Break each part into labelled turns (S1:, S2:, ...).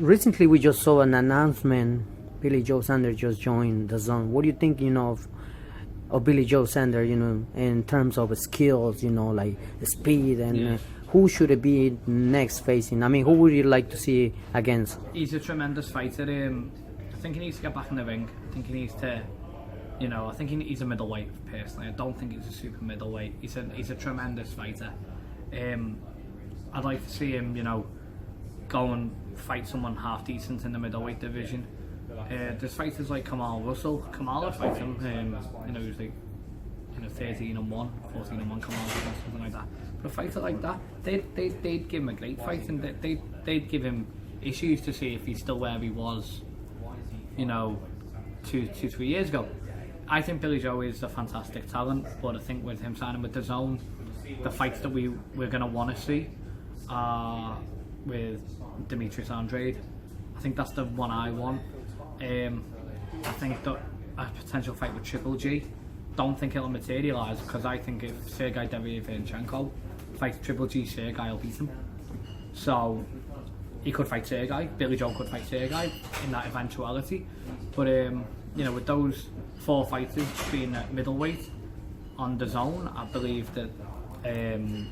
S1: recently we just saw an announcement. Billy Joe Saunders just joined Dazn. What do you think, of Billy Joe Saunders, in terms of skills, like speed and who should it be next facing? I mean, who would you like to see against?
S2: He's a tremendous fighter. I think he needs to get back in the ring. I think he needs to, I think he's a middleweight personally. I don't think he's a super middleweight. He's a tremendous fighter. I'd like to see him, go and fight someone half decent in the middleweight division. There's fighters like Kamal Russell. Kamal would fight him. He's like 13-1, 14-1 Kamal, something like that. But a fighter like that, they'd give him a great fight, and they'd give him issues to see if he's still where he was, 2-3 years ago. I think Billy Joe is a fantastic talent, but I think with him signing with Dazn, the fights that we're going to want to see are with Demetrius Andrade. I think that's the one I want. I think that a potential fight with Triple G, don't think it'll materialise, because I think if Sergey Derevyanchenko fights Triple G, Sergey will beat him. So he could fight Sergey, Billy Joe could fight Sergey in that eventuality. But with those 4 fighters being at middleweight on Dazn, I believe that there's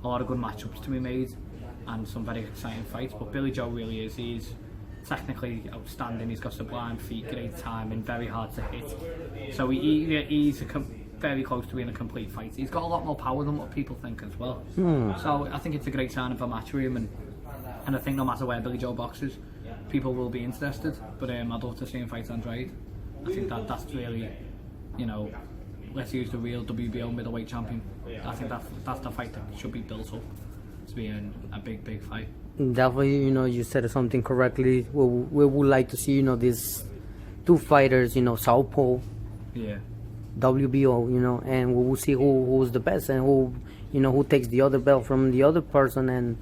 S2: a lot of good matchups to be made and some very exciting fights. But Billy Joe really is. He's technically outstanding. He's got sublime feet, great timing, very hard to hit. So he's very close to being a complete fighter. He's got a lot more power than what people think as well. So I think it's a great sign for MATCHROOM, and I think no matter where Billy Joe boxes, people will be interested. But I'd love to see him fight Andrade. I think that's really, let's use the real WBO middleweight champion. I think that's the fight that should be built up to be a big fight.
S1: Definitely, you said something correctly. We would like to see, these 2 fighters, southpaw, WBO, and we will see who's the best and who takes the other belt from the other person. And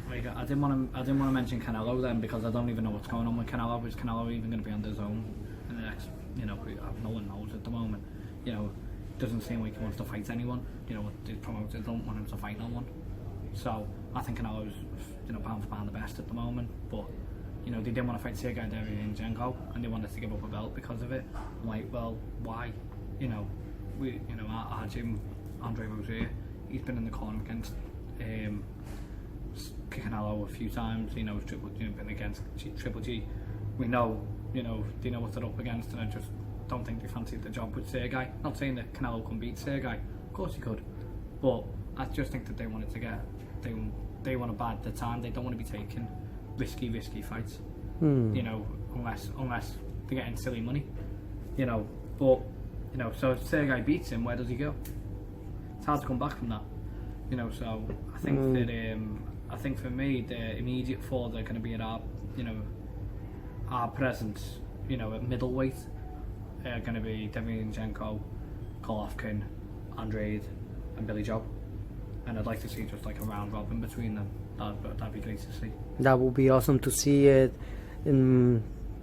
S2: I didn't want to mention Canelo then, because I don't even know what's going on with Canelo. Is Canelo even going to be on Dazn in the next? No one knows at the moment. Doesn't seem like he wants to fight anyone. The promoters don't want him to fight no one. So I think Canelo's pound for pound the best at the moment. But they didn't want to fight Sergey Derevyanchenko, and they wanted to give up a belt because of it. I'm like, well, why? Our gym, Andre Rozier, he's been in the corner against Canelo a few times. Been against Triple G. We know, they know what they're up against, and I just don't think they fancied the job with Sergey. Not saying that Canelo couldn't beat Sergey, of course he could, but I just think that they wanted to get, they want to bide the time. They don't want to be taking risky fights, unless they're getting silly money, but so if Sergey beats him, where does he go? It's hard to come back from that, so I think that I think for me the immediate 4 they're going to be at our presence, at middleweight, are going to be Derevyanchenko, Golovkin, Andrade and Billy Joe, and I'd like to see just like a round robin between them. That'd be great to see. That
S1: would be awesome to see it.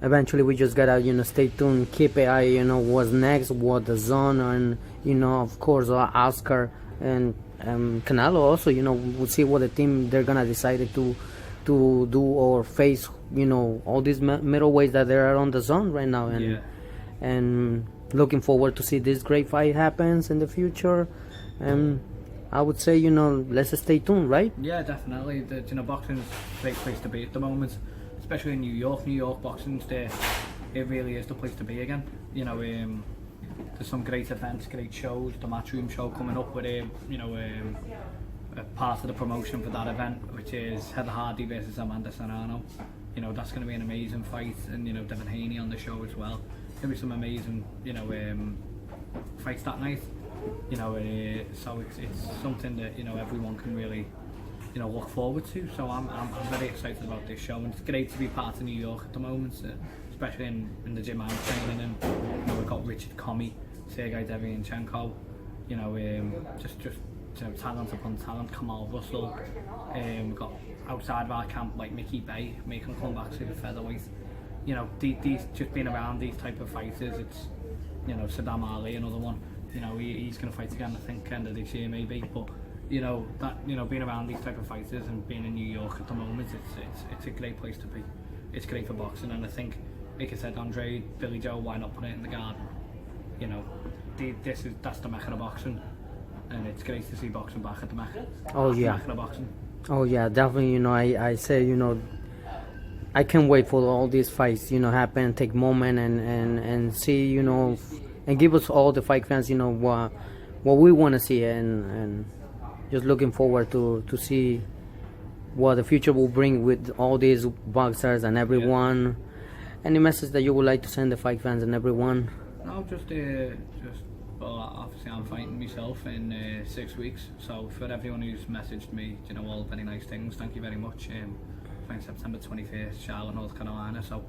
S1: Eventually we just gotta stay tuned, keep an eye what's next, what Dazn, and of course Oscar and Canelo also, we'll see what the team they're gonna decide to do or face, all these middleweights that they are on Dazn right now, and looking forward to see this great fight happens in the future. And I would say, let's stay tuned, right?
S2: Yeah, definitely. Boxing's a great place to be at the moment, especially in New York. New York boxing's there. It really is the place to be again. There's some great events, great shows. The MATCHROOM show coming up with a part of the promotion for that event, which is Heather Hardy versus Amanda Serrano. That's going to be an amazing fight, and Devin Haney on the show as well. There'll be some amazing, fights that night. So it's something that everyone can really look forward to. So I'm very excited about this show, and it's great to be part of New York at the moment, especially in the gym I'm training in. We've got Richard Comey, Sergey Derevyanchenko, just talent upon talent, Kamal Russell. We've got outside of our camp like Mickey Bay making a comeback to the featherweight. These just being around these type of fighters, it's Saddam Ali, another one. He's going to fight again, I think, end of this year maybe. But you know, that, you know, being around these type of fighters and being in New York at the moment, it's a great place to be. It's great for boxing, and I think, like I said, Andrade, Billy Joe, why not put it in the garden? You know, that's the mecca of boxing, and it's great to see boxing back at the mecca.
S1: Oh
S2: That's the
S1: yeah.
S2: mecca of boxing.
S1: Oh yeah, definitely. You know, I say, you know, I can't wait for all these fights, you know, happen, take moment and see, you know, and give us all the fight fans, you know, what we want to see, and just looking forward to see what the future will bring with all these boxers and everyone. Any message that you would like to send the fight fans and everyone?
S2: No, just well, obviously I'm fighting myself in 6 weeks, so for everyone who's messaged me, you know, all very nice things, thank you very much. Fighting September 21st, Charlotte, North Carolina, so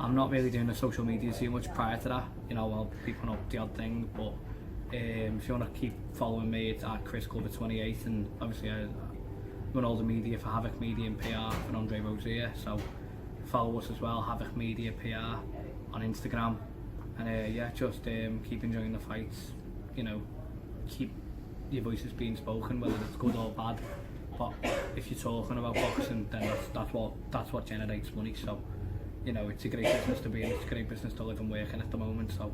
S2: I'm not really doing the social media too much prior to that, you know, I'll be putting up the odd thing, but if you want to keep following me, it's at Chris Glover 28, and obviously I run all the media for Havoc Media and PR and Andre Rozier, so follow us as well, Havoc Media PR on Instagram, and yeah, just keep enjoying the fights, you know, keep your voices being spoken, whether it's good or bad, but if you're talking about boxing, then that's what generates money, so, you know, it's a great business to be in, it's a great business to live and work in at the moment, so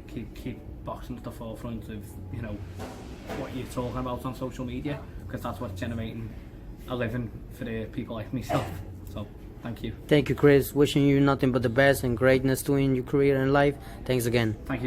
S2: keep boxing at the forefront of, you know, what you're talking about on social media, because that's what's generating a living for the people like myself. So thank you.
S1: Thank you, Chris. Wishing you nothing but the best and greatness to in your career and life. Thanks again.
S2: Thank you.